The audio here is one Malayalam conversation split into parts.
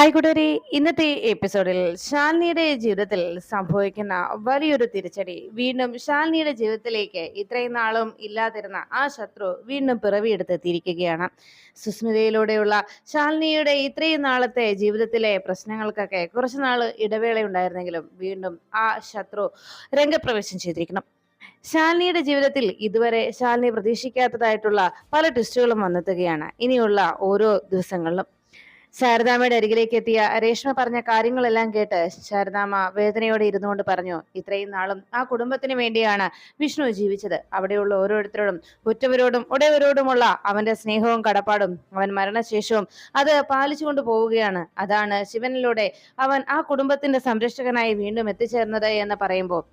ഹായ് കൂട്ടുകാരെ, ഇന്നത്തെ എപ്പിസോഡിൽ ശാലിനിയുടെ ജീവിതത്തിൽ സംഭവിക്കുന്ന വലിയൊരു തിരിച്ചടി വീണ്ടും ശാലിനിയുടെ ജീവിതത്തിലേക്ക് ഇത്രയും നാളും ഇല്ലാതിരുന്ന ആ ശത്രു വീണ്ടും പിറവിയെടുത്തെത്തിയിരിക്കുകയാണ്. സുസ്മിതയിലൂടെയുള്ള ശാലിനിയുടെ ഇത്രയും നാളത്തെ ജീവിതത്തിലെ പ്രശ്നങ്ങൾക്കൊക്കെ കുറച്ചുനാൾ ഇടവേള ഉണ്ടായിരുന്നെങ്കിലും വീണ്ടും ആ ശത്രു രംഗപ്രവേശം ചെയ്തിരിക്കണം. ശാലിനിയുടെ ജീവിതത്തിൽ ഇതുവരെ ശാലിനി പ്രതീക്ഷിക്കാത്തതായിട്ടുള്ള പല ട്വിസ്റ്റുകളും വന്നെത്തുകയാണ് ഇനിയുള്ള ഓരോ ദിവസങ്ങളിലും. ശാരദാമ്മയുടെ അരികിലേക്ക് എത്തിയ രേഷ്മ പറഞ്ഞ കാര്യങ്ങളെല്ലാം കേട്ട് ശാരദാമ്മ വേദനയോടെ ഇരുന്നുകൊണ്ട് പറഞ്ഞു, ഇത്രയും നാളും ആ കുടുംബത്തിന് വേണ്ടിയാണ് വിഷ്ണു ജീവിച്ചത്. അവിടെയുള്ള ഓരോരുത്തരോടും, ഉറ്റവരോടും ഉടയവരോടുമുള്ള അവന്റെ സ്നേഹവും കടപ്പാടും അവൻ മരണശേഷവും അത് പാലിച്ചുകൊണ്ട് പോവുകയാണ്. അതാണ് ശിവനിലൂടെ അവൻ ആ കുടുംബത്തിന്റെ സംരക്ഷകനായി വീണ്ടും എത്തിച്ചേർന്നത് എന്ന് പറയുമ്പോൾ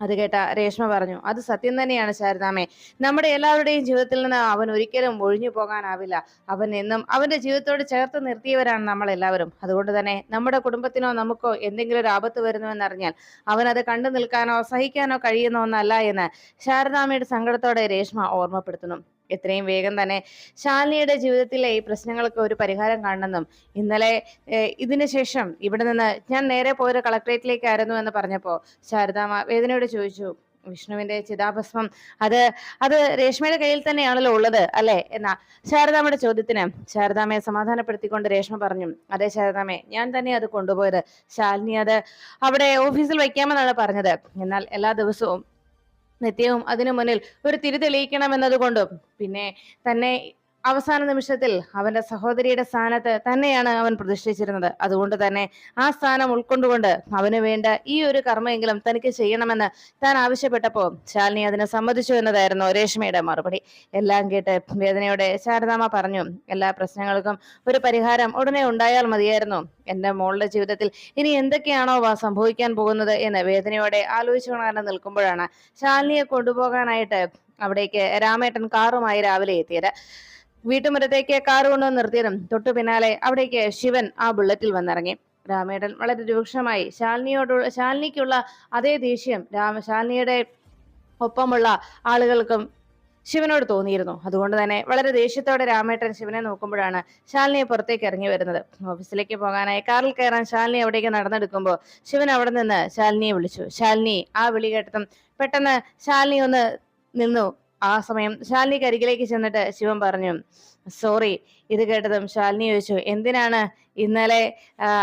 അത് കേട്ട രേഷ്മ പറഞ്ഞു, അത് സത്യം തന്നെയാണ് ശാരദാമ്മേ. നമ്മുടെ എല്ലാവരുടെയും ജീവിതത്തിൽ നിന്ന് അവൻ ഒരിക്കലും ഒഴിഞ്ഞു പോകാനാവില്ല. അവൻ എന്നും അവന്റെ ജീവിതത്തോട് ചേർത്ത് നിർത്തിയവരാണ് നമ്മൾ എല്ലാവരും. അതുകൊണ്ട് തന്നെ നമ്മുടെ കുടുംബത്തിനോ നമുക്കോ എന്തെങ്കിലും ഒരു ആപത്ത് വരുന്നുവെന്നറിഞ്ഞാൽ അവൻ അത് കണ്ടു നിൽക്കാനോ സഹിക്കാനോ കഴിയുന്ന ഒന്നല്ല എന്ന് ശാരദാമ്മയുടെ സങ്കടത്തോടെ രേഷ്മ ഓർമ്മപ്പെടുത്തുന്നു. എത്രയും വേഗം തന്നെ ശാലിനിയുടെ ജീവിതത്തിലെ ഈ പ്രശ്നങ്ങൾക്ക് ഒരു പരിഹാരം കാണണമെന്നും ഇന്നലെ ഇതിനു ശേഷം ഇവിടെ നിന്ന് ഞാൻ നേരെ പോയൊരു കളക്ടറേറ്റിലേക്കായിരുന്നു എന്ന് പറഞ്ഞപ്പോ ശാരദാമ്മ വേദനയോട് ചോദിച്ചു, വിഷ്ണുവിന്റെ ചിതാഭസ്മം അത് അത് രേഷ്മയുടെ കയ്യിൽ തന്നെയാണല്ലോ ഉള്ളത് അല്ലെ എന്നാ ശാരദാമ്മയുടെ ചോദ്യത്തിന് ശാരദാമ്മയെ സമാധാനപ്പെടുത്തിക്കൊണ്ട് രേഷ്മ പറഞ്ഞു, അതെ ശാരദാമ്മേ, ഞാൻ തന്നെ അത് കൊണ്ടുപോയത്. ശാലിനി അത് അവിടെ ഓഫീസിൽ വയ്ക്കാമെന്നാണ് പറഞ്ഞത്. എന്നാൽ എല്ലാ ദിവസവും നിത്യവും അതിനു മുന്നിൽ ഒരു തിരി തെളിയിക്കണം എന്നതുകൊണ്ടും പിന്നെ തന്നെ അവസാന നിമിഷത്തിൽ അവന്റെ സഹോദരിയുടെ സ്ഥാനത്ത് തന്നെയാണ് അവൻ പ്രതിഷ്ഠിച്ചിരുന്നത്. അതുകൊണ്ട് തന്നെ ആ സ്ഥാനം ഉൾക്കൊണ്ടുകൊണ്ട് അവന് വേണ്ട ഈ ഒരു കർമ്മമെങ്കിലും തനിക്ക് ചെയ്യണമെന്ന് താൻ ആവശ്യപ്പെട്ടപ്പോ ശാലിനി അതിന് സമ്മതിച്ചു എന്നതായിരുന്നു രേഷ്മയുടെ മറുപടി. എല്ലാം കേട്ട് വേദനയോടെ ശാരദാമ്മ പറഞ്ഞു, എല്ലാ പ്രശ്നങ്ങൾക്കും ഒരു പരിഹാരം ഉടനെ ഉണ്ടായാൽ മതിയായിരുന്നു. എന്റെ മോളുടെ ജീവിതത്തിൽ ഇനി എന്തൊക്കെയാണോ സംഭവിക്കാൻ പോകുന്നത് എന്ന് വേദനയോടെ ആലോചിച്ചുകൊണ്ട് നിൽക്കുമ്പോഴാണ് ശാലിനിയെ കൊണ്ടുപോകാനായിട്ട് അവിടേക്ക് രാമേട്ടൻ കാറുമായി രാവിലെ എത്തിയത്. വീട്ടുമുറ്റത്തേക്ക് കാർ കൊണ്ടുവന്ന് നിർത്തിയതും തൊട്ടു പിന്നാലെ അവിടേക്ക് ശിവൻ ആ ബുള്ളറ്റിൽ വന്നിറങ്ങി. രാമേട്ടൻ വളരെ രൂക്ഷമായി ശാലിനിക്കുള്ള അതേ ദേഷ്യം ശാലിനിയുടെ ഒപ്പമുള്ള ആളുകൾക്കും ശിവനോട് തോന്നിയിരുന്നു. അതുകൊണ്ട് തന്നെ വളരെ ദേഷ്യത്തോടെ രാമേട്ടൻ ശിവനെ നോക്കുമ്പോഴാണ് ശാലിനിയെ പുറത്തേക്ക് ഇറങ്ങി വരുന്നത്. ഓഫീസിലേക്ക് പോകാനായി കാറിൽ കയറാൻ ശാലിനി അവിടേക്ക് നടന്നെടുക്കുമ്പോൾ ശിവൻ അവിടെ നിന്ന് ശാലിനിയെ വിളിച്ചു. ശാലിനി ആ വിളി കേട്ടതും പെട്ടെന്ന് ശാലിനി ഒന്ന് നിന്നു. ആ സമയം ശാലിനിക്ക് അരികിലേക്ക് ചെന്നിട്ട് ശിവൻ പറഞ്ഞു, സോറി. ഇത് കേട്ടതും ശാലിനി ചോദിച്ചു, എന്തിനാണ് ഇന്നലെ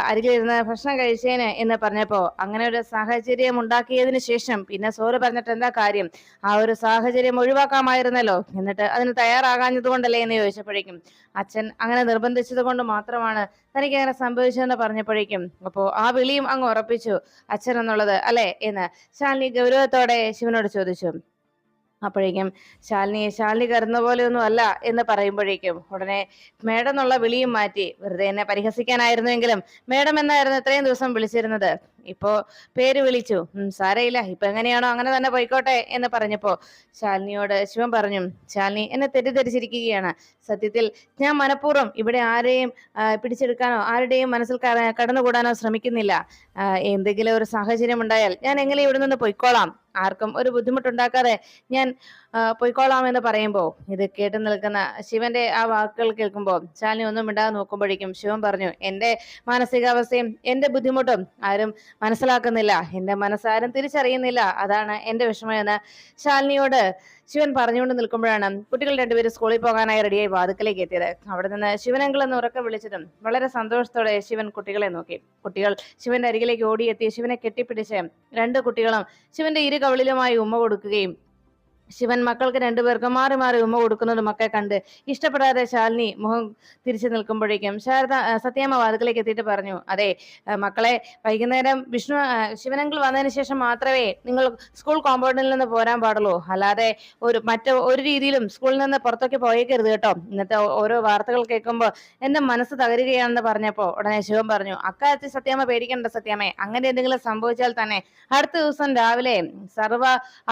അരികിലിരുന്ന് ഭക്ഷണം കഴിച്ചേന് എന്ന് പറഞ്ഞപ്പോ അങ്ങനെ ഒരു സാഹചര്യം ഉണ്ടാക്കിയതിനു ശേഷം പിന്നെ സോറി പറഞ്ഞിട്ട് എന്താ കാര്യം? ആ ഒരു സാഹചര്യം ഒഴിവാക്കാമായിരുന്നല്ലോ. എന്നിട്ട് അതിന് തയ്യാറാകാഞ്ഞത് കൊണ്ടല്ലേ എന്ന് ചോദിച്ചപ്പോഴേക്കും അച്ഛൻ അങ്ങനെ നിർബന്ധിച്ചത് കൊണ്ട് മാത്രമാണ് തനിക്ക് അങ്ങനെ സംഭവിച്ചതെന്ന് പറഞ്ഞപ്പോഴേക്കും അപ്പോ ആ വിളിയും അങ്ങ് ഉറപ്പിച്ചു അച്ഛൻ എന്നുള്ളത് അല്ലെ എന്ന് ശാലിനി ഗൗരവത്തോടെ ശിവനോട് ചോദിച്ചു. അപ്പോഴേക്കും ശാലിനി കരുന്ന പോലെ ഒന്നും അല്ല എന്ന് പറയുമ്പോഴേക്കും ഉടനെ മേഡം എന്നുള്ള വിളിയും മാറ്റി, വെറുതെ എന്നെ പരിഹസിക്കാനായിരുന്നുവെങ്കിലും മേഡം എന്നായിരുന്നു ഇത്രയും ദിവസം വിളിച്ചിരുന്നത്, ഇപ്പോ പേര് വിളിച്ചു, സാരയില്ല, ഇപ്പൊ എങ്ങനെയാണോ അങ്ങനെ തന്നെ പോയിക്കോട്ടെ എന്ന് പറഞ്ഞപ്പോ ശാലിനിയോട് ശിവൻ പറഞ്ഞു, ശാലിനി എന്നെ തെറ്റിദ്ധരിച്ചിരിക്കുകയാണ്. സത്യത്തിൽ ഞാൻ മനഃപൂർവ്വം ഇവിടെ ആരെയും പിടിച്ചെടുക്കാനോ ആരുടെയും മനസ്സിൽ കടന്നുകൂടാനോ ശ്രമിക്കുന്നില്ല. എന്തെങ്കിലും ഒരു സാഹചര്യം ഉണ്ടായാൽ ഞാൻ എങ്ങനെ ഇവിടെ നിന്ന് പൊയ്ക്കോളാം, ആർക്കും ഒരു ബുദ്ധിമുട്ടുണ്ടാക്കാതെ ഞാൻ പൊയ്ക്കോളാം എന്ന് പറയുമ്പോ ഇത് കേട്ടു നിൽക്കുന്ന ശിവന്റെ ആ വാക്കുകൾ കേൾക്കുമ്പോൾ ശാലിനി ഒന്നും മിണ്ടാതെ നോക്കുമ്പോഴേക്കും ശിവൻ പറഞ്ഞു, എന്റെ മാനസികാവസ്ഥയും എന്റെ ബുദ്ധിമുട്ടും ആരും മനസ്സിലാക്കുന്നില്ല, എന്റെ മനസ്സാരും തിരിച്ചറിയുന്നില്ല, അതാണ് എന്റെ വിഷമം എന്ന് ശാലിനിയോട് ശിവൻ പറഞ്ഞുകൊണ്ട് നിൽക്കുമ്പോഴാണ് കുട്ടികൾ രണ്ടുപേരും സ്കൂളിൽ പോകാനായി റെഡിയായി വാതുക്കലേക്ക് എത്തിയത്. അവിടെ നിന്ന് ശിവനങ്കിൾ എന്ന് ഉറക്കം വിളിച്ചതും വളരെ സന്തോഷത്തോടെ ശിവൻ കുട്ടികളെ നോക്കി. കുട്ടികൾ ശിവന്റെ അരികിലേക്ക് ഓടിയെത്തി ശിവനെ കെട്ടിപ്പിടിച്ച് രണ്ട് കുട്ടികളും ശിവന്റെ ഇരു കവിളിലുമായി ഉമ്മ കൊടുക്കുകയും ശിവൻ മക്കൾക്ക് രണ്ടുപേർക്കും മാറി മാറി ഉമ്മ കൊടുക്കുന്നതും ഒക്കെ കണ്ട് ഇഷ്ടപ്പെടാതെ ശാലിനി മുഖം തിരിച്ചു നിൽക്കുമ്പോഴേക്കും സത്യാമ്മ വാതിക്കലേക്ക് എത്തിയിട്ട് പറഞ്ഞു, അതെ മക്കളെ, വൈകുന്നേരം ശിവനങ്കിൾ വന്നതിന് ശേഷം മാത്രമേ നിങ്ങൾ സ്കൂൾ കോമ്പൗണ്ടിൽ നിന്ന് പോരാൻ പാടുള്ളൂ, അല്ലാതെ ഒരു രീതിയിലും സ്കൂളിൽ നിന്ന് പുറത്തൊക്കെ പോയേക്കരുത് കേട്ടോ. ഇന്നത്തെ ഓരോ വാർത്തകൾ കേൾക്കുമ്പോൾ എന്റെ മനസ്സ് തകരുകയാണെന്ന് പറഞ്ഞപ്പോ ഉടനെ ശിവൻ പറഞ്ഞു, അക്കാര്യത്തിൽ സത്യാമ്മ പേടിക്കേണ്ട സത്യാമ്മേ, അങ്ങനെ എന്തെങ്കിലും സംഭവിച്ചാൽ തന്നെ അടുത്ത ദിവസം രാവിലെ സർവ്വ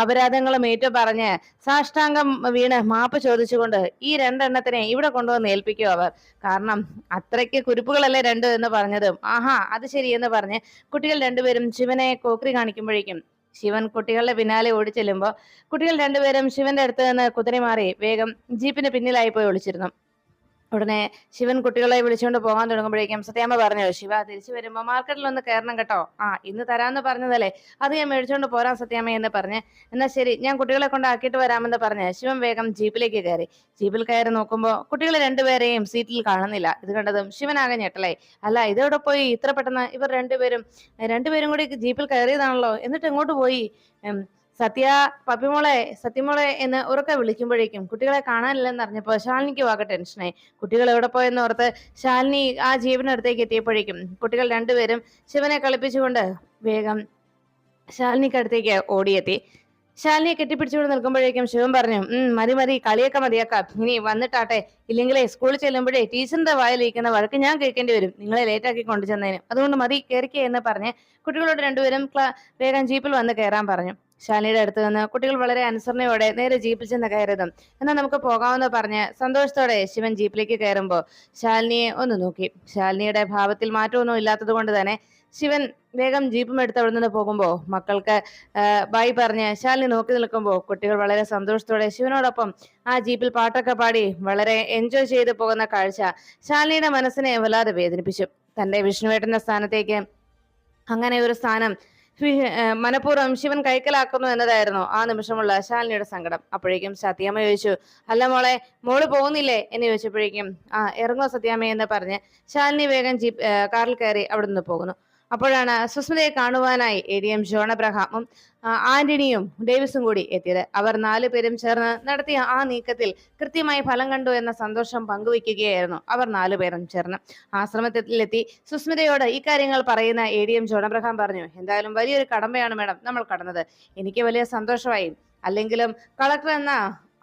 അപരാധങ്ങളും ഏറ്റു പറഞ്ഞ് സാഷ്ടാംഗം വീണ് മാപ്പ് ചോദിച്ചുകൊണ്ട് ഈ രണ്ടെണ്ണത്തിനെ ഇവിടെ കൊണ്ടുവന്ന് ഏൽപ്പിക്കും അവർ. കാരണം അത്രയ്ക്ക് കുരുപ്പുകളല്ലേ രണ്ട് എന്ന് പറഞ്ഞതും ആഹാ അത് ശരി എന്ന് പറഞ്ഞ് കുട്ടികൾ രണ്ടുപേരും ശിവനെ കോക്രി കാണിക്കുമ്പോഴേക്കും ശിവൻ കുട്ടികളുടെ പിന്നാലെ ഓടിച്ചെല്ലുമ്പോ കുട്ടികൾ രണ്ടുപേരും ശിവന്റെ അടുത്ത് നിന്ന് കുതിരി മാറി വേഗം ജീപ്പിന് പിന്നിലായി പോയി ഒളിച്ചിരുന്നു. ഉടനെ ശിവൻ കുട്ടികളെ വിളിച്ചുകൊണ്ട് പോകാൻ തുടങ്ങുമ്പോഴേക്കും സത്യാമ്മ പറഞ്ഞു, ശിവ തിരിച്ചു വരുമ്പോ മാർക്കറ്റിൽ ഒന്ന് കയറണം കേട്ടോ. ഇന്ന് തരാന്ന് പറഞ്ഞതല്ലേ, അത് ഞാൻ മേടിച്ചോണ്ട് പോരാം സത്യാമ്മ എന്ന് പറഞ്ഞ്, എന്നാ ശരി ഞാൻ കുട്ടികളെ കൊണ്ട് ആക്കിയിട്ട് വരാമെന്ന് പറഞ്ഞ് ശിവൻ വേഗം ജീപ്പിലേക്ക് കയറി. ജീപ്പിൽ കയറി നോക്കുമ്പോ കുട്ടികളെ രണ്ടുപേരെയും സീറ്റിൽ കാണുന്നില്ല. ഇത് കണ്ടതും ശിവനാകെ ഞെട്ടലായി. അല്ല, ഇതെവിടെ പോയി ഇത്ര പെട്ടെന്ന്? ഇവർ രണ്ടുപേരും കൂടി ജീപ്പിൽ കയറിയതാണല്ലോ, എന്നിട്ട് എങ്ങോട്ട് പോയി? സത്യ, പപ്പിമോളെ, സത്യമോളെ എന്ന് ഉറക്കെ വിളിക്കുമ്പോഴേക്കും കുട്ടികളെ കാണാനില്ലെന്ന് അറിഞ്ഞപ്പോ ശാലിനിക്ക് ആകെ ടെൻഷനായി. കുട്ടികൾ എവിടെ പോയെന്ന് ഓർത്ത് ശാലിനി ആ ജീവനടുത്തേക്ക് എത്തിയപ്പോഴേക്കും കുട്ടികൾ രണ്ടുപേരും ശിവനെ കളിപ്പിച്ചുകൊണ്ട് വേഗം ശാലിനിക്ക് അടുത്തേക്ക് ഓടിയെത്തി. ശാലിനിയെ കെട്ടിപ്പിടിച്ചുകൊണ്ട് നിൽക്കുമ്പോഴേക്കും ശിവൻ പറഞ്ഞു, മതി മതി, കളിയൊക്കെ മതിയാക്കാം, ഇനി വന്നിട്ടാട്ടെ, ഇല്ലെങ്കിലേ സ്കൂളിൽ ചെല്ലുമ്പോഴേ ടീച്ചറിന്റെ വായിലിരിക്കുന്ന വഴക്ക് ഞാൻ കേൾക്കേണ്ടി വരും നിങ്ങളെ ലേറ്റാക്കി കൊണ്ടുചെന്നതിന്. അതുകൊണ്ട് മതി, കയറിക്കേ എന്ന് പറഞ്ഞ് കുട്ടികളോട് രണ്ടുപേരും വേഗം ജീപ്പിൽ വന്ന് കയറാൻ പറഞ്ഞു. ശാലിനിയുടെ അടുത്ത് നിന്ന് കുട്ടികൾ വളരെ അനുസരണയോടെ നേരെ ജീപ്പിൽ ചെന്ന് കയറിയതും എന്നാൽ നമുക്ക് പോകാമെന്ന് പറഞ്ഞ് സന്തോഷത്തോടെ ശിവൻ ജീപ്പിലേക്ക് കയറുമ്പോ ശാലിനിയെ ഒന്ന് നോക്കി. ശാലിനിയുടെ ഭാവത്തിൽ മാറ്റമൊന്നും ഇല്ലാത്തത് കൊണ്ട് തന്നെ ശിവൻ വേഗം ജീപ്പും എടുത്ത് അവിടെ നിന്ന് പോകുമ്പോ മക്കൾക്ക് ബൈ പറഞ്ഞ് ശാലിനി നോക്കി നിൽക്കുമ്പോൾ കുട്ടികൾ വളരെ സന്തോഷത്തോടെ ശിവനോടൊപ്പം ആ ജീപ്പിൽ പാട്ടൊക്കെ പാടി വളരെ എൻജോയ് ചെയ്ത് പോകുന്ന കാഴ്ച ശാലിനിയുടെ മനസ്സിനെ വല്ലാതെ വേദനിപ്പിച്ചു. തന്റെ വിഷ്ണുവേട്ടന്റെ സ്ഥാനത്തേക്ക് അങ്ങനെ ഒരു സ്ഥാനം മനഃപൂർവ്വം ശിവൻ കൈക്കലാക്കുന്നു എന്നതായിരുന്നു ആ നിമിഷമുള്ള ശാലിനിയുടെ സങ്കടം. അപ്പോഴേക്കും സത്യാമ്മ ചോദിച്ചു, അല്ല മോള് പോകുന്നില്ലേ എന്ന് ചോദിച്ചപ്പോഴേക്കും ഇറങ്ങോ സത്യാമ്മ എന്ന് പറഞ്ഞ് ശാലിനി വേഗം കാറിൽ കയറി അവിടെ നിന്ന് പോകുന്നു. അപ്പോഴാണ് സുസ്മിതയെ കാണുവാനായി ADM ജോൺ അബ്രഹാമും ആന്റണിയും ഡേവിസും കൂടി എത്തിയത്. അവർ 4 പേരും ചേർന്ന് നടത്തിയ ആ നീക്കത്തിൽ കൃത്യമായി ഫലം കണ്ടു എന്ന സന്തോഷം പങ്കുവയ്ക്കുകയായിരുന്നു അവർ 4 പേരും ചേർന്ന്. ആശ്രമത്തിലെത്തി സുസ്മിതയോട് ഈ കാര്യങ്ങൾ പറയുന്ന ADM ജോൺ അബ്രഹാം പറഞ്ഞു, എന്തായാലും വലിയൊരു കടമ്പയാണ് മേഡം നമ്മൾ കടന്നത്. എനിക്ക് വലിയ സന്തോഷമായി. അല്ലെങ്കിലും കളക്ടർ എന്ന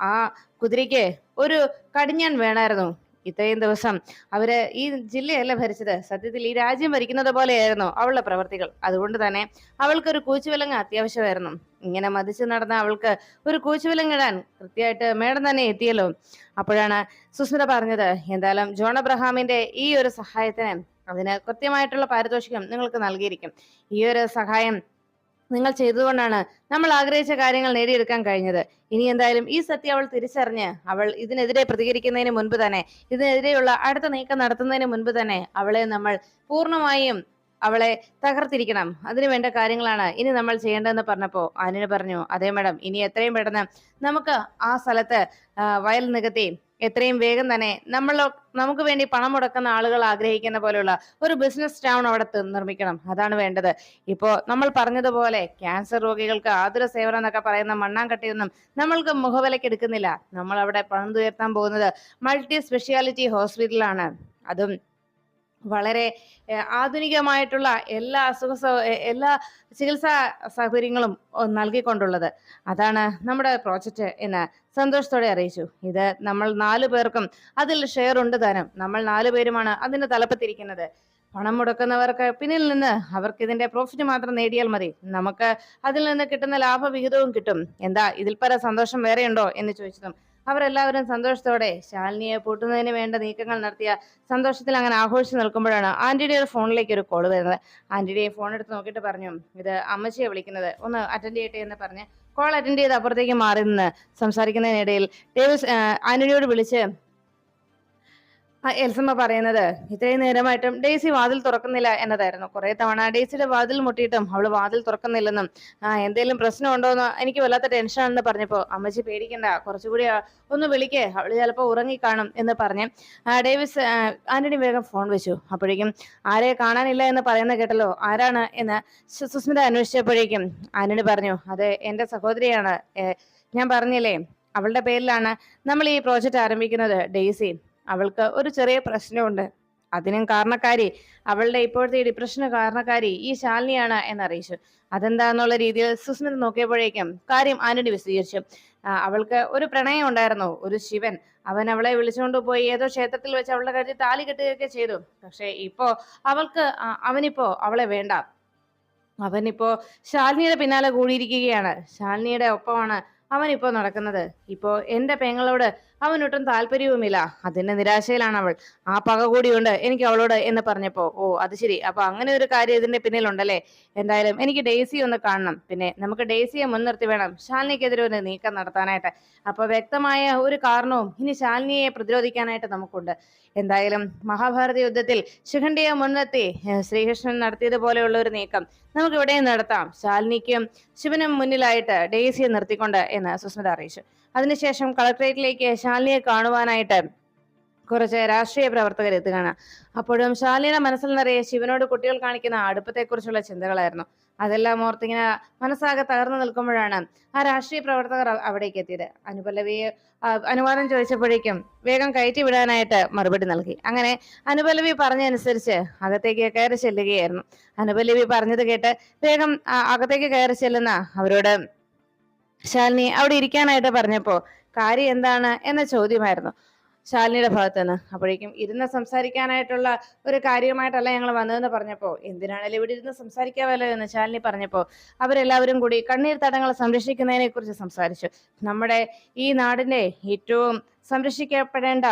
ആ കുതിരയ്ക്ക് ഒരു കടിഞ്ഞാൻ വേണമായിരുന്നു. ഇത്രയും ദിവസം അവര് ഈ ജില്ലയല്ല ഭരിച്ചത്, സത്യത്തിൽ ഈ രാജ്യം ഭരിക്കുന്നത് പോലെയായിരുന്നു അവളുടെ പ്രവർത്തികൾ. അതുകൊണ്ട് തന്നെ അവൾക്കൊരു കൂച്ചുവിലങ്ങ് അത്യാവശ്യമായിരുന്നു. ഇങ്ങനെ മതിച്ചു നടന്ന അവൾക്ക് ഒരു കൂച്ചുവിലങ്ങിടാൻ കൃത്യമായിട്ട് മേഡം തന്നെ എത്തിയല്ലോ. അപ്പോഴാണ് സുസ്മിത പറഞ്ഞത്, എന്തായാലും ജോൺ അബ്രഹാമിന്റെ ഈ ഒരു സഹായത്തിന് അതിന് കൃത്യമായിട്ടുള്ള പാരിതോഷികം നിങ്ങൾക്ക് നൽകിയിരിക്കും. ഈ ഒരു സഹായം നിങ്ങൾ ചെയ്തുകൊണ്ടാണ് നമ്മൾ ആഗ്രഹിച്ച കാര്യങ്ങൾ നേടിയെടുക്കാൻ കഴിഞ്ഞത്. ഇനി എന്തായാലും ഈ സത്യം അവൾ തിരിച്ചറിഞ്ഞ് അവൾ ഇതിനെതിരെ പ്രതികരിക്കുന്നതിന് മുൻപ് തന്നെ, ഇതിനെതിരെയുള്ള അടുത്ത നീക്കം നടത്തുന്നതിന് മുൻപ് തന്നെ അവളെ നമ്മൾ പൂർണ്ണമായും അവളെ തകർത്തിരിക്കണം. അതിനു വേണ്ട കാര്യങ്ങളാണ് ഇനി നമ്മൾ ചെയ്യേണ്ടതെന്ന് പറഞ്ഞപ്പോ ആനിന് പറഞ്ഞു, അതേ മാഡം, ഇനി എത്രയും പെട്ടെന്ന് നമുക്ക് ആ സ്ഥലത്ത് വയൽ നികത്തി എത്രയും വേഗം തന്നെ നമുക്ക് വേണ്ടി പണം മുടക്കുന്ന ആളുകൾ ആഗ്രഹിക്കുന്ന പോലെയുള്ള ഒരു ബിസിനസ് ടൗൺ അവിടെ നിർമ്മിക്കണം. അതാണ് വേണ്ടത്. ഇപ്പോ നമ്മൾ പറഞ്ഞതുപോലെ ക്യാൻസർ രോഗികൾക്ക് ആതുര സേവനം എന്നൊക്കെ പറയുന്ന മണ്ണാങ്കട്ടിയൊന്നും നമ്മൾക്ക് മുഖവിലയ്ക്ക് എടുക്കുന്നില്ല. നമ്മൾ അവിടെ പണം ഉയർത്താൻ പോകുന്നത് മൾട്ടി സ്പെഷ്യാലിറ്റി ഹോസ്പിറ്റലാണ്. അതും വളരെ ആധുനികമായിട്ടുള്ള എല്ലാ ചികിത്സാ സൗകര്യങ്ങളും നൽകിക്കൊണ്ടുള്ളത്. അതാണ് നമ്മുടെ പ്രോജക്റ്റ് എന്ന് സന്തോഷത്തോടെ അറിയിച്ചു. ഇത് നമ്മൾ 4 പേർക്കും അതിൽ ഷെയർ ഉണ്ട് താനും. നമ്മൾ 4 പേരുമാണ് അതിന്റെ തലപ്പത്തിരിക്കുന്നത്. പണം മുടക്കുന്നവർക്ക് പിന്നിൽ നിന്ന് അവർക്ക് ഇതിന്റെ പ്രോഫിറ്റ് മാത്രം നേടിയാൽ മതി. നമുക്ക് അതിൽ നിന്ന് കിട്ടുന്ന ലാഭവിഹിതവും കിട്ടും. എന്താ ഇതിൽ പര സന്തോഷം വേറെയുണ്ടോ എന്ന് ചോദിച്ചതും അവരെല്ലാവരും സന്തോഷത്തോടെ ശാലിനിയെ പൂട്ടുന്നതിന് വേണ്ട നീക്കങ്ങൾ നടത്തിയ സന്തോഷത്തിൽ അങ്ങനെ ആഘോഷിച്ച് നിൽക്കുമ്പോഴാണ് ആന്റണിയുടെ ഫോണിലേക്ക് ഒരു കോള് വരുന്നത്. ആന്റണിയെ ഫോൺ എടുത്ത് നോക്കിയിട്ട് പറഞ്ഞു, ഇത് അമ്മച്ചിയെ വിളിക്കുന്നത്, ഒന്ന് അറ്റൻഡ് ചെയ്യട്ടെ എന്ന് പറഞ്ഞ് കോൾ അറ്റൻഡ് ചെയ്ത് അപ്പുറത്തേക്ക് മാറി നിന്ന് സംസാരിക്കുന്നതിനിടയിൽ ഡേവിസ് ആന്റണിയോട് വിളിച്ച് എൽസമ്മ പറയുന്നത്, ഇത്രയും നേരമായിട്ടും ഡേസി വാതിൽ തുറക്കുന്നില്ല എന്നതായിരുന്നു. കുറെ തവണ ഡേസിയുടെ വാതിൽ മുട്ടിയിട്ടും അവള് വാതിൽ തുറക്കുന്നില്ലെന്നും എന്തെങ്കിലും പ്രശ്നമുണ്ടോന്ന് എനിക്ക് വല്ലാത്ത ടെൻഷനാണെന്ന് പറഞ്ഞപ്പോ അമ്മച്ചി പേടിക്കണ്ട, കുറച്ചുകൂടി ഒന്ന് വിളിക്കേ, അവള് ചിലപ്പോ ഉറങ്ങിക്കാണും എന്ന് പറഞ്ഞ് ഡേവിസ് ആന്റണി വേഗം ഫോൺ വെച്ചു. അപ്പോഴേക്കും ആരെ കാണാനില്ല എന്ന് പറയുന്ന കേട്ടല്ലോ, ആരാണ് എന്ന് സുസ്മിത അന്വേഷിച്ചപ്പോഴേക്കും ആന്റണി പറഞ്ഞു, അത് എന്റെ സഹോദരിയാണ്. ഞാൻ പറഞ്ഞില്ലേ, അവളുടെ പേരിലാണ് നമ്മൾ ഈ പ്രോജക്റ്റ് ആരംഭിക്കുന്നത്. ഡെയ്സി, അവൾക്ക് ഒരു ചെറിയ പ്രശ്നമുണ്ട്. അതിനും കാരണക്കാരി, അവളുടെ ഇപ്പോഴത്തെ ഡിപ്രഷന് കാരണക്കാരി ഈ ശാലിനിയാണ് എന്നറിയിച്ചു. അതെന്താന്നുള്ള രീതിയിൽ സുസ്മിത നോക്കിയപ്പോഴേക്കും കാര്യം ആന്റണി വിശദീകരിച്ചു. അവൾക്ക് ഒരു പ്രണയം ഉണ്ടായിരുന്നു, ഒരു ശിവൻ. അവൻ അവളെ വിളിച്ചുകൊണ്ട് പോയി ഏതോ ക്ഷേത്രത്തിൽ വെച്ച് അവളുടെ കഴുത്തിൽ താലി കെട്ടുകയൊക്കെ ചെയ്തു. പക്ഷെ അവനിപ്പോ അവളെ വേണ്ട. അവനിപ്പോ ശാലിനിയുടെ പിന്നാലെ കൂടിയിരിക്കുകയാണ്. ശാലിനിയുടെ ഒപ്പമാണ് അവനിപ്പോ നടക്കുന്നത്. ഇപ്പോ എന്റെ പെങ്ങളോട് അവനൊട്ടും താല്പര്യവുമില്ല. അതിന്റെ നിരാശയിലാണ് അവൾ. ആ പക കൂടിയുണ്ട് എനിക്ക് അവളോട് എന്ന് പറഞ്ഞപ്പോ, ഓ അത് ശരി, അപ്പൊ അങ്ങനെ ഒരു കാര്യം ഇതിന്റെ പിന്നിലുണ്ടല്ലേ. എന്തായാലും എനിക്ക് ഡെയ്സി ഒന്ന് കാണണം. പിന്നെ നമുക്ക് ഡെയ്സിയെ മുൻനിർത്തി വേണം ശാലിനിക്കെതിരെ ഒരു നീക്കം നടത്താനായിട്ട്. അപ്പൊ വ്യക്തമായ ഒരു കാരണവും ഇനി ശാലിനിയെ പ്രതിരോധിക്കാനായിട്ട് നമുക്കുണ്ട്. എന്തായാലും മഹാഭാരത യുദ്ധത്തിൽ ശിഖണ്ഡിയെ മുൻനിർത്തി ശ്രീകൃഷ്ണൻ നടത്തിയതുപോലെയുള്ള ഒരു നീക്കം നമുക്ക് ഇവിടെയും നടത്താം. ശാലിനിക്കും ശിവനും മുന്നിലായിട്ട് ഡെയ്സിയെ നിർത്തിക്കൊണ്ട് എന്ന് സുസ്മിത അറിയിച്ചു. അതിനുശേഷം കളക്ട്രേറ്റിലേക്ക് ശാലിനിയെ കാണുവാനായിട്ട് കുറച്ച് രാഷ്ട്രീയ പ്രവർത്തകർ എത്തുകയാണ്. അപ്പോഴും ശാലിനിയുടെ മനസ്സിൽ നിറയെ ശിവനോട് കുട്ടികൾ കാണിക്കുന്ന അടുപ്പത്തെക്കുറിച്ചുള്ള ചിന്തകളായിരുന്നു. അതെല്ലാം ഓർത്തിങ്ങനെ മനസ്സാകെ തകർന്നു നിൽക്കുമ്പോഴാണ് ആ രാഷ്ട്രീയ പ്രവർത്തകർ അവിടേക്ക് എത്തിയത്. അനുപല്ലവിയെ അനുവാദം ചോദിച്ചപ്പോഴേക്കും വേഗം കയറ്റി വിടാനായിട്ട് മറുപടി നൽകി. അങ്ങനെ അനുപല്ലവി പറഞ്ഞതനുസരിച്ച് അകത്തേക്ക് കയറി ചെല്ലുകയായിരുന്നു. അനുപല്ലവി പറഞ്ഞത് കേട്ട് വേഗം അകത്തേക്ക് കയറി ചെല്ലുന്ന അവരോട് ശാലിനി അവിടെ ഇരിക്കാനായിട്ട് പറഞ്ഞപ്പോ കാര്യം എന്താണ് എന്ന ചോദ്യമായിരുന്നു ശാലിനിയുടെ ഭാഗത്ത് നിന്ന്. അപ്പോഴേക്കും ഇരുന്ന് സംസാരിക്കാനായിട്ടുള്ള ഒരു കാര്യമായിട്ടല്ല ഞങ്ങൾ വന്നതെന്ന് പറഞ്ഞപ്പോ, എന്തിനാണല്ലോ ഇവിടെ ഇരുന്ന് സംസാരിക്കാമല്ലോ എന്ന് ശാലിനി പറഞ്ഞപ്പോ അവരെല്ലാവരും കൂടി കണ്ണീർ തടങ്ങൾ സംരക്ഷിക്കുന്നതിനെ കുറിച്ച് സംസാരിച്ചു. നമ്മുടെ ഈ നാടിന്റെ ഏറ്റവും സംരക്ഷിക്കപ്പെടേണ്ട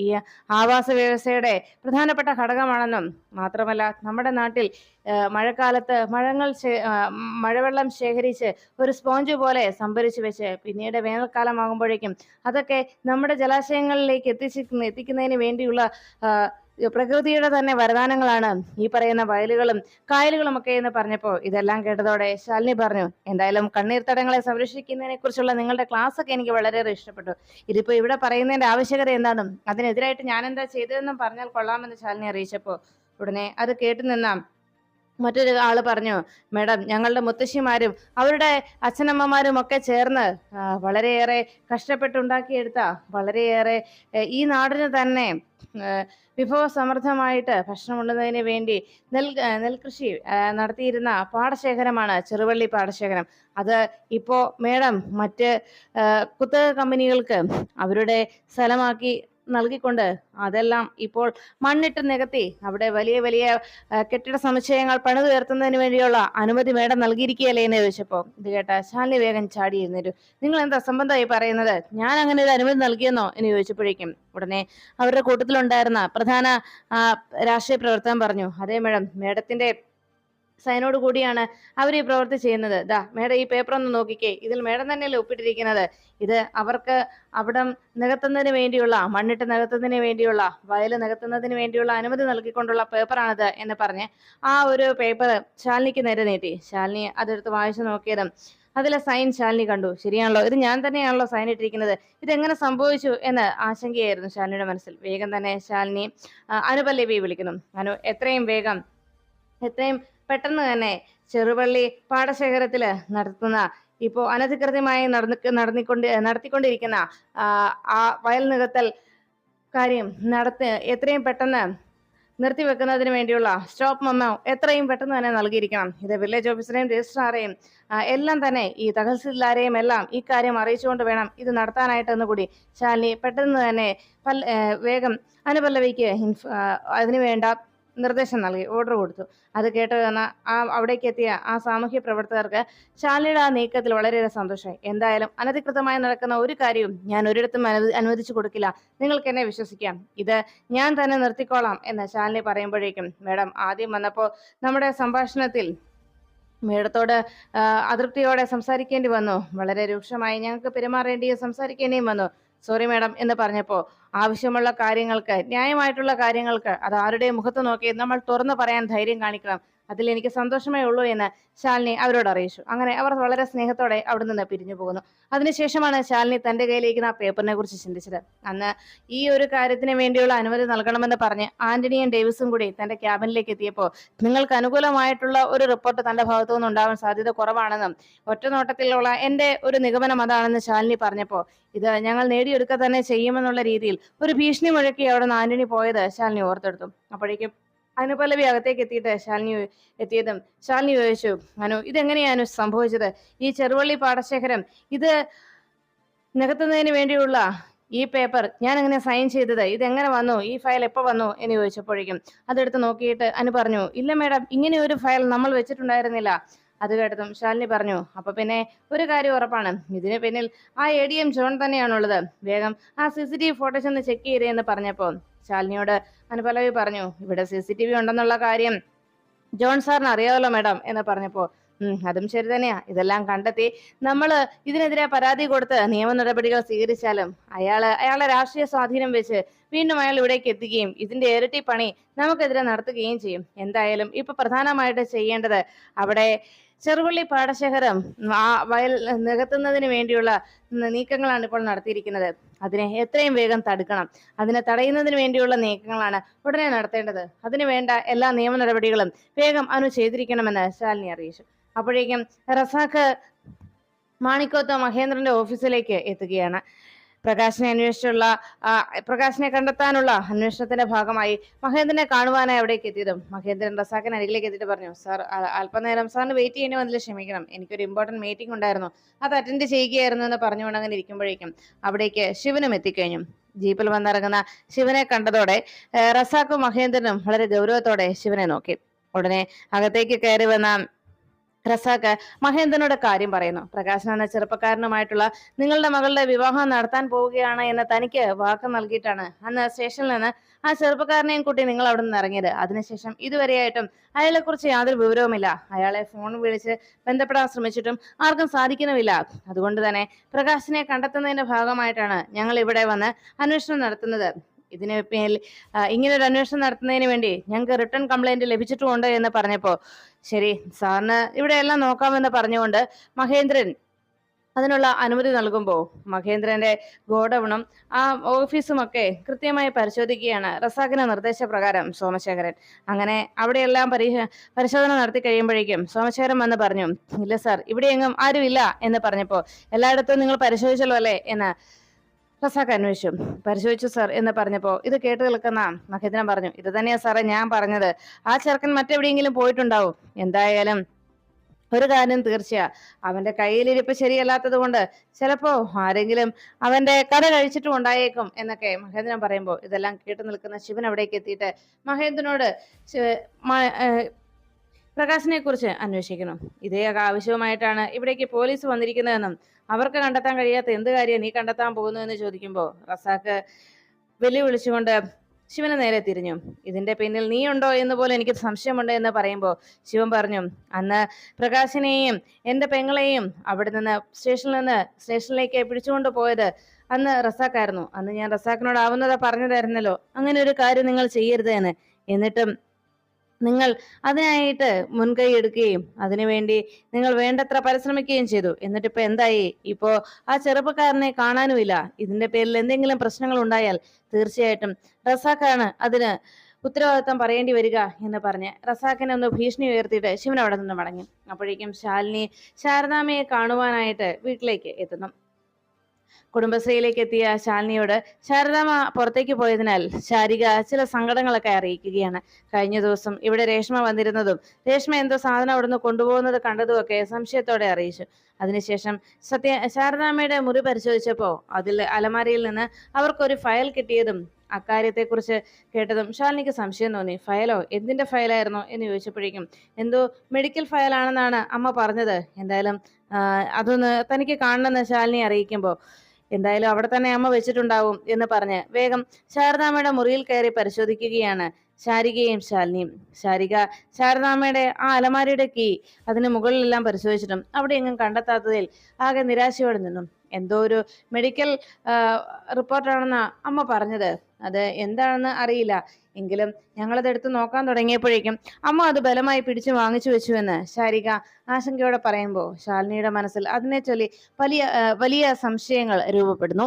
ഈ ആവാസ വ്യവസ്ഥയുടെ പ്രധാനപ്പെട്ട ഘടകമാണെന്നും മാത്രമല്ല നമ്മുടെ നാട്ടിൽ മഴക്കാലത്ത് മഴവെള്ളം ശേഖരിച്ച് ഒരു സ്പോഞ്ച് പോലെ സംഭരിച്ചു വെച്ച് പിന്നീട് വേനൽക്കാലമാകുമ്പോഴേക്കും അതൊക്കെ നമ്മുടെ ജലാശയങ്ങളിലേക്ക് എത്തിക്കുന്നതിന് വേണ്ടിയുള്ള പ്രകൃതിയുടെ തന്നെ വരദാനങ്ങളാണ് ഈ പറയുന്ന വയലുകളും കായലുകളും ഒക്കെ എന്ന് പറഞ്ഞപ്പോൾ ഇതെല്ലാം കേട്ടതോടെ ശാലിനി പറഞ്ഞു, എന്തായാലും കണ്ണീർത്തടങ്ങളെ സംരക്ഷിക്കുന്നതിനെ കുറിച്ചുള്ള നിങ്ങളുടെ ക്ലാസ് ഒക്കെ എനിക്ക് വളരെയേറെ ഇഷ്ടപ്പെട്ടു. ഇതിപ്പോ ഇവിടെ പറയുന്നതിന്റെ ആവശ്യകത എന്താണെന്നും അതിനെതിരായിട്ട് ഞാൻ എന്താ ചെയ്തതെന്നും പറഞ്ഞാൽ കൊള്ളാമെന്ന് ശാലിനി അറിയിച്ചപ്പോ ഉടനെ അത് കേട്ടു നിന്ന മറ്റൊരു ആള് പറഞ്ഞു, മേഡം ഞങ്ങളുടെ മുത്തശ്ശിമാരും അവരുടെ അച്ഛനമ്മമാരും ഒക്കെ ചേർന്ന് വളരെയേറെ കഷ്ടപ്പെട്ടുണ്ടാക്കിയെടുത്ത വളരെയേറെ ഈ നാടിന് തന്നെ വിഭവസമൃദ്ധമായിട്ട് ഭക്ഷണമുണ്ടുന്നതിന് വേണ്ടി നെൽകൃഷി നടത്തിയിരുന്ന പാടശേഖരമാണ് ചെറുവള്ളി പാടശേഖരം. അത് ഇപ്പോ മേഡം മറ്റ് കുത്തക കമ്പനികൾക്ക് അവരുടെ സ്ഥലമാക്കി നൽകിക്കൊണ്ട് അതെല്ലാം ഇപ്പോൾ മണ്ണിട്ട് നികത്തി അവിടെ വലിയ വലിയ കെട്ടിട സമുച്ചയങ്ങൾ പണിതുയർത്തുന്നതിന് വേണ്ടിയുള്ള അനുമതി മേഡം നൽകിയിരിക്കുകയല്ലേ എന്ന് ചോദിച്ചപ്പോ ഇത് കേട്ട ശാലിനി വേഗം ചാടി എഴുന്നേറ്റു. നിങ്ങൾ എന്താ സംബന്ധമായി പറയുന്നത്? ഞാൻ അങ്ങനെ ഒരു അനുമതി നൽകിയെന്നോ എന്ന് ചോദിച്ചപ്പോഴേക്കും ഉടനെ അവരുടെ കൂട്ടത്തിലുണ്ടായിരുന്ന പ്രധാന രാഷ്ട്രീയ പ്രവർത്തകൻ പറഞ്ഞു, അതേ മേഡം, മേഡത്തിന്റെ സൈനോട് കൂടിയാണ് അവർ ഈ പ്രവൃത്തി ചെയ്യുന്നത്. ദാ മേഡം ഈ പേപ്പർ ഒന്ന് നോക്കിക്കേ, ഇതിൽ മേഡം തന്നെയല്ലേ ഒപ്പിട്ടിരിക്കുന്നത്. ഇത് അവർക്ക് അവിടം നികത്തുന്നതിന് വേണ്ടിയുള്ള മണ്ണിട്ട് നികത്തുന്നതിന് വേണ്ടിയുള്ള വയൽ നികത്തുന്നതിന് വേണ്ടിയുള്ള അനുമതി നൽകിക്കൊണ്ടുള്ള പേപ്പറാണിത് എന്ന് പറഞ്ഞ് ആ ഒരു പേപ്പർ ശാലിനിക്ക് നേരെ നീട്ടി. ശാലിനി അതെടുത്ത് വായിച്ചു നോക്കിയതും അതിലെ സൈൻ ശാലിനി കണ്ടു. ശരിയാണല്ലോ, ഇത് ഞാൻ തന്നെയാണല്ലോ സൈൻ ഇട്ടിരിക്കുന്നത്, ഇതെങ്ങനെ സംഭവിച്ചു എന്ന് ആശങ്കയായിരുന്നു ശാലിനിയുടെ മനസ്സിൽ. വേഗം തന്നെ ശാലിനി അനുപല്ലവി വിളിക്കുന്നു. എത്രയും പെട്ടെന്ന് തന്നെ ചെറുവള്ളി പാടശേഖരത്തില് നടത്തുന്ന ഇപ്പോ അനധികൃതമായി നടത്തിക്കൊണ്ടിരിക്കുന്ന ആ വയൽ നികത്തൽ കാര്യം എത്രയും പെട്ടെന്ന് നിർത്തിവെക്കുന്നതിന് വേണ്ടിയുള്ള സ്റ്റോപ്പ് മെമ്മോ എത്രയും പെട്ടെന്ന് തന്നെ നൽകിയിരിക്കണം. ഇത് വില്ലേജ് ഓഫീസറെയും രജിസ്ട്രാറേയും എല്ലാം തന്നെ ഈ തഹസിൽദാരെയും എല്ലാം ഈ കാര്യം അറിയിച്ചുകൊണ്ട് വേണം ഇത് നടത്താനായിട്ടെന്ന് കൂടി ശാലിനി പെട്ടെന്ന് തന്നെ വേഗം അനുപല്ലവിക്ക് അതിനുവേണ്ട നിർദ്ദേശം നൽകി, ഓർഡർ കൊടുത്തു. അത് കേട്ട് അവിടേക്ക് എത്തിയ ആ സാമൂഹ്യ പ്രവർത്തകർക്ക് ശാലിനിയുടെ ആ നീക്കത്തിൽ വളരെയേറെ സന്തോഷമായി. എന്തായാലും അനധികൃതമായി നടക്കുന്ന ഒരു കാര്യവും ഞാൻ ഒരിടത്തും അനുവദിച്ചു കൊടുക്കില്ല, നിങ്ങൾക്ക് എന്നെ വിശ്വസിക്കാം, ഇത് ഞാൻ തന്നെ നിർത്തിക്കോളാം എന്ന് ശാലിനി പറയുമ്പോഴേക്കും മേഡം ആദ്യം വന്നപ്പോൾ നമ്മുടെ സംഭാഷണത്തിൽ മേഡത്തോട് അതൃപ്തിയോടെ സംസാരിക്കേണ്ടി വന്നു, വളരെ രൂക്ഷമായി ഞങ്ങൾക്ക് പെരുമാറേണ്ടിയും സംസാരിക്കേണ്ടിയും വന്നു, സോറി മേഡം എന്ന് പറഞ്ഞപ്പോൾ ആവശ്യമുള്ള കാര്യങ്ങൾക്ക് ന്യായമായിട്ടുള്ള കാര്യങ്ങൾക്ക് അത് ആരുടെയും മുഖത്ത് നോക്കി നമ്മൾ തുറന്നു പറയാൻ ധൈര്യം കാണിക്കണം, അതിൽ എനിക്ക് സന്തോഷമേ ഉള്ളൂ എന്ന് ശാലിനി അവരോട് അറിയിച്ചു. അങ്ങനെ അവർ വളരെ സ്നേഹത്തോടെ അവിടെ നിന്ന് പിരിഞ്ഞു പോകുന്നു. അതിനുശേഷമാണ് ശാലിനി തന്റെ കയ്യിലിരിക്കുന്ന ആ പേപ്പറിനെ കുറിച്ച് ചിന്തിച്ചത്. അന്ന് ഈ ഒരു കാര്യത്തിന് വേണ്ടിയുള്ള അനുമതി നൽകണമെന്ന് പറഞ്ഞ് ആന്റണിയും ഡേവിസും കൂടി തന്റെ ക്യാബിനിലേക്ക് എത്തിയപ്പോൾ നിങ്ങൾക്ക് അനുകൂലമായിട്ടുള്ള ഒരു റിപ്പോർട്ട് തന്റെ ഭാഗത്തു നിന്ന് ഉണ്ടാവാൻ സാധ്യത കുറവാണെന്നും ഒറ്റ നോട്ടത്തിലുള്ള എന്റെ ഒരു നിഗമനം അതാണെന്ന് ശാലിനി പറഞ്ഞപ്പോൾ ഇത് ഞങ്ങൾ നേടിയെടുക്കുക തന്നെ ചെയ്യുമെന്നുള്ള രീതിയിൽ ഒരു ഭീഷണി മുഴക്കി അവിടെ നിന്ന് ആന്റണി പോയത് ശാലിനി ഓർത്തെടുത്തു. അപ്പോഴേക്കും അനുപല്ലവി അകത്തേക്ക് എത്തിയതും ശാലിനി ചോദിച്ചു, ഇതെങ്ങനെയാണ് സംഭവിച്ചത്? ഈ ചെറുവള്ളി പാടശേഖരം ഇത് നികത്തുന്നതിന് വേണ്ടിയുള്ള ഈ പേപ്പർ ഞാൻ എങ്ങനെ സൈൻ ചെയ്തത്? ഇതെങ്ങനെ വന്നു? ഈ ഫയൽ എപ്പോൾ വന്നു എന്ന് ചോദിച്ചപ്പോഴേക്കും അതെടുത്ത് നോക്കിയിട്ട് അനു പറഞ്ഞു, ഇല്ല മേഡം, ഇങ്ങനെ ഒരു ഫയൽ നമ്മൾ വെച്ചിട്ടുണ്ടായിരുന്നില്ല. അത് കേട്ടതും ശാലിനി പറഞ്ഞു, അപ്പൊ പിന്നെ ഒരു കാര്യം ഉറപ്പാണ്, ഇതിന് പിന്നിൽ ആ ADM ജോൺ തന്നെയാണുള്ളത്. വേഗം ആ CCTV ഫോട്ടോസ് ഒന്ന് ചെക്ക് ചെയ്തേ എന്ന് പറഞ്ഞപ്പോ ശാലിനിയോട് അനുപല്ലവി പറഞ്ഞു, ഇവിടെ CCTV ഉണ്ടെന്നുള്ള കാര്യം ജോൺ സാറിന് അറിയാമല്ലോ മാഡം എന്ന് പറഞ്ഞപ്പോ അതും ശരി തന്നെയാ. ഇതെല്ലാം കണ്ടെത്തി നമ്മള് ഇതിനെതിരെ പരാതി കൊടുത്ത് നിയമ നടപടികൾ സ്വീകരിച്ചാലും അയാളെ രാഷ്ട്രീയ സ്വാധീനം വെച്ച് വീണ്ടും അയാൾ ഇവിടേക്ക് എത്തുകയും ഇതിന്റെ ഇരട്ടി പണി നമുക്കെതിരെ നടത്തുകയും ചെയ്യും. എന്തായാലും ഇപ്പൊ പ്രധാനമായിട്ട് ചെയ്യേണ്ടത് അവിടെ ചെറുവള്ളി പാടശേഖരം ആ വയൽ നികത്തുന്നതിന് വേണ്ടിയുള്ള നീക്കങ്ങളാണ് ഇപ്പോൾ നടത്തിയിരിക്കുന്നത്. അതിനെ എത്രയും വേഗം തടുക്കണം. അതിനെ തടയുന്നതിന് വേണ്ടിയുള്ള നീക്കങ്ങളാണ് ഉടനെ നടത്തേണ്ടത്. അതിനു വേണ്ട എല്ലാ നിയമ നടപടികളും വേഗം അനു ചെയ്തിരിക്കണമെന്ന് ശാലിനി അറിയിച്ചു. അപ്പോഴേക്കും റസാഖ് മാണിക്കോത്ത് മഹേന്ദ്രന്റെ ഓഫീസിലേക്ക് എത്തുകയാണ്. പ്രകാശിനെ കണ്ടെത്താനുള്ള അന്വേഷണത്തിന്റെ ഭാഗമായി മഹേന്ദ്രനെ കാണുവാനായി അവിടേക്ക് എത്തിയതും മഹേന്ദ്രൻ റസാഖിന് അരികിലേക്ക് എത്തിയിട്ട് പറഞ്ഞു, സാർ അല്പനേരം സാറിന് വെയിറ്റ് ചെയ്യുന്ന വന്നതിൽ ക്ഷമിക്കണം, എനിക്കൊരു ഇമ്പോർട്ടന്റ് മീറ്റിംഗ് ഉണ്ടായിരുന്നു, അത് അറ്റൻഡ് ചെയ്യുകയായിരുന്നു എന്ന് പറഞ്ഞുകൊണ്ട് അങ്ങനെ ഇരിക്കുമ്പോഴേക്കും അവിടേക്ക് ശിവനും എത്തിക്കഴിഞ്ഞു. ജീപ്പിൽ വന്നിറങ്ങുന്ന ശിവനെ കണ്ടതോടെ റസാഖും മഹേന്ദ്രനും വളരെ ഗൗരവത്തോടെ ശിവനെ നോക്കി. ഉടനെ അകത്തേക്ക് കയറി വന്ന റസാഖ് മഹേന്ദ്രനോട് കാര്യം പറയുന്നു. പ്രകാശൻ എന്ന ചെറുപ്പക്കാരനുമായിട്ടുള്ള നിങ്ങളുടെ മകളുടെ വിവാഹം നടത്താൻ പോവുകയാണ് എന്ന് തനിക്ക് വാക്ക് നൽകിയിട്ടാണ് അന്ന് സ്റ്റേഷനിൽ നിന്ന് ആ ചെറുപ്പക്കാരനെയും കൂട്ടി നിങ്ങൾ അവിടെ നിന്ന് ഇറങ്ങിയത്. അതിനുശേഷം ഇതുവരെയായിട്ടും അയാളെ കുറിച്ച് യാതൊരു വിവരവുമില്ല. അയാളെ ഫോൺ വിളിച്ച് ബന്ധപ്പെടാൻ ശ്രമിച്ചിട്ടും ആർക്കും സാധിക്കുന്നുമില്ല. അതുകൊണ്ട് തന്നെ പ്രകാശിനെ കണ്ടെത്തുന്നതിന്റെ ഭാഗമായിട്ടാണ് ഞങ്ങൾ ഇവിടെ വന്ന് അന്വേഷണം നടത്തുന്നത്. ഇതിന് മേൽ ഇങ്ങനൊരു അന്വേഷണം നടത്തുന്നതിന് വേണ്ടി ഞങ്ങൾക്ക് റിട്ടേൺ കംപ്ലൈന്റ് ലഭിച്ചിട്ടുമുണ്ട് എന്ന് പറഞ്ഞപ്പോ ശരി സാറിന് ഇവിടെ എല്ലാം നോക്കാമെന്ന് പറഞ്ഞുകൊണ്ട് മഹേന്ദ്രൻ അതിനുള്ള അനുമതി നൽകുമ്പോൾ മഹേന്ദ്രന്റെ ഗോഡൌണും ആ ഓഫീസും ഒക്കെ കൃത്യമായി പരിശോധിക്കുകയാണ് റസാഖിന്റെ നിർദ്ദേശപ്രകാരം സോമശേഖരൻ. അങ്ങനെ അവിടെയെല്ലാം പരിശോധന നടത്തി കഴിയുമ്പോഴേക്കും സോമശേഖരൻ വന്ന് പറഞ്ഞു, ഇല്ല സാർ ഇവിടെയെങ്ങും ആരുമില്ല എന്ന് പറഞ്ഞപ്പോ എല്ലായിടത്തും നിങ്ങൾ പരിശോധിച്ചല്ലോ അല്ലേ എന്ന് റസാഖ് അന്വേഷിച്ചു. പരിശോധിച്ചു സാർ എന്ന് പറഞ്ഞപ്പോ ഇത് കേട്ട് നിൽക്കുന്ന മഹേന്ദ്രൻ പറഞ്ഞു, ഇത് തന്നെയാ സാറേ ഞാൻ പറഞ്ഞത്, ആ ചെറുക്കൻ മറ്റെവിടെയെങ്കിലും പോയിട്ടുണ്ടാവും. എന്തായാലും ഒരു കാര്യം തീർച്ചയാ, അവന്റെ കയ്യിലിരിപ്പ് ശരിയല്ലാത്തത് കൊണ്ട് ചിലപ്പോ ആരെങ്കിലും അവന്റെ കഥ കഴിച്ചിട്ടും ഉണ്ടായേക്കും എന്നൊക്കെ മഹേന്ദ്രൻ പറയുമ്പോ ഇതെല്ലാം കേട്ടു നിൽക്കുന്ന ശിവൻ അവിടേക്ക് എത്തിയിട്ട് മഹേന്ദ്രനോട് പ്രകാശിനെ കുറിച്ച് അന്വേഷിക്കുന്നു. ഇതേ ആവശ്യവുമായിട്ടാണ് ഇവിടേക്ക് പോലീസ് വന്നിരിക്കുന്നതെന്നും അവർക്ക് കണ്ടെത്താൻ കഴിയാത്ത എന്ത് കാര്യം നീ കണ്ടെത്താൻ പോകുന്നു എന്ന് ചോദിക്കുമ്പോൾ റസാഖ് വെല്ലുവിളിച്ചുകൊണ്ട് ശിവന് നേരെ തിരിഞ്ഞു. ഇതിന്റെ പിന്നിൽ നീ ഉണ്ടോ എന്ന് പോലെ എനിക്ക് സംശയമുണ്ട് എന്ന് പറയുമ്പോൾ ശിവൻ പറഞ്ഞു, അന്ന് പ്രകാശിനെയും എന്റെ പെങ്ങളെയും അവിടെ നിന്ന് സ്റ്റേഷനിലേക്ക് പിടിച്ചുകൊണ്ട് പോയത് അന്ന് റസാഖായിരുന്നു. അന്ന് ഞാൻ റസാഖിനോട് ആവുന്നത് പറഞ്ഞതായിരുന്നല്ലോ അങ്ങനെ ഒരു കാര്യം നിങ്ങൾ ചെയ്യരുത് എന്ന്. എന്നിട്ടും നിങ്ങൾ അതിനായിട്ട് മുൻകൈ എടുക്കുകയും അതിനുവേണ്ടി നിങ്ങൾ വേണ്ടത്ര പരിശ്രമിക്കുകയും ചെയ്തു. എന്നിട്ടിപ്പോ എന്തായി? ഇപ്പോ ആ ചെറുപ്പക്കാരനെ കാണാനുമില്ല. ഇതിന്റെ പേരിൽ എന്തെങ്കിലും പ്രശ്നങ്ങൾ ഉണ്ടായാൽ തീർച്ചയായിട്ടും റസാഖാണ് അതിന് ഉത്തരവാദിത്തം പറയേണ്ടി വരിക എന്ന് പറഞ്ഞ് റസാഖിനെ ഒന്ന് ഭീഷണി ഉയർത്തിയിട്ട് ശിവൻ അവിടെ നിന്ന് മടങ്ങി. അപ്പോഴേക്കും ശാലിനി ശാരദാമ്മയെ കാണുവാനായിട്ട് വീട്ടിലേക്ക് എത്തുന്നു. കുടുംബശ്രീയിലേക്ക് എത്തിയ ശാലിനിയോട് ശാരദാമ്മ പുറത്തേക്ക് പോയതിനാൽ ശാരിക ചില സങ്കടങ്ങളൊക്കെ അറിയിക്കുകയാണ്. കഴിഞ്ഞ ദിവസം ഇവിടെ രേഷ്മ വന്നിരുന്നതും രേഷ്മ എന്തോ സാധനം അവിടുന്ന് കൊണ്ടുപോകുന്നത് കണ്ടതുമൊക്കെ സംശയത്തോടെ അറിയിച്ചു. അതിനുശേഷം ശാരദാമ്മയുടെ മുറി പരിശോധിച്ചപ്പോ അതിൽ അലമാരിയിൽ നിന്ന് അവർക്കൊരു ഫയൽ കിട്ടിയതും അക്കാര്യത്തെക്കുറിച്ച് കേട്ടതും ശാലിനിക്ക് സംശയം തോന്നി. ഫയലോ? എന്തിന്റെ ഫയലായിരുന്നോ എന്ന് ചോദിച്ചപ്പോഴേക്കും എന്തോ മെഡിക്കൽ ഫയലാണെന്നാണ് അമ്മ പറഞ്ഞത്. എന്തായാലും അതൊന്ന് തനിക്ക് കാണണമെന്ന് ശാലിനി അറിയിക്കുമ്പോൾ എന്തായാലും അവിടെ തന്നെ അമ്മ വെച്ചിട്ടുണ്ടാവും എന്ന് പറഞ്ഞ് വേഗം ശാരദാമ്മയുടെ മുറിയിൽ കയറി പരിശോധിക്കുകയാണ് ശാരികയും ശാലിനിയും. ശാരദാമ്മയുടെ ആ അലമാരിയുടെ കീ അതിന് മുകളിലെല്ലാം പരിശോധിച്ചിട്ടും അവിടെ എങ്ങും കണ്ടെത്താത്തതിൽ ആകെ നിരാശയോടെ നിന്നും. എന്തോ ഒരു മെഡിക്കൽ റിപ്പോർട്ടാണെന്നാ അമ്മ പറഞ്ഞത്. അത് എന്താണെന്ന് അറിയില്ല. എങ്കിലും ഞങ്ങളത് എടുത്ത് നോക്കാൻ തുടങ്ങിയപ്പോഴേക്കും അമ്മ അത് ബലമായി പിടിച്ചു വാങ്ങിച്ചു വെച്ചുവെന്ന് ശാരിക ആശങ്കയോടെ പറയുമ്പോൾ ശാലിനിയുടെ മനസ്സിൽ അതിനെ ചൊല്ലി വലിയ വലിയ സംശയങ്ങൾ രൂപപ്പെടുന്നു.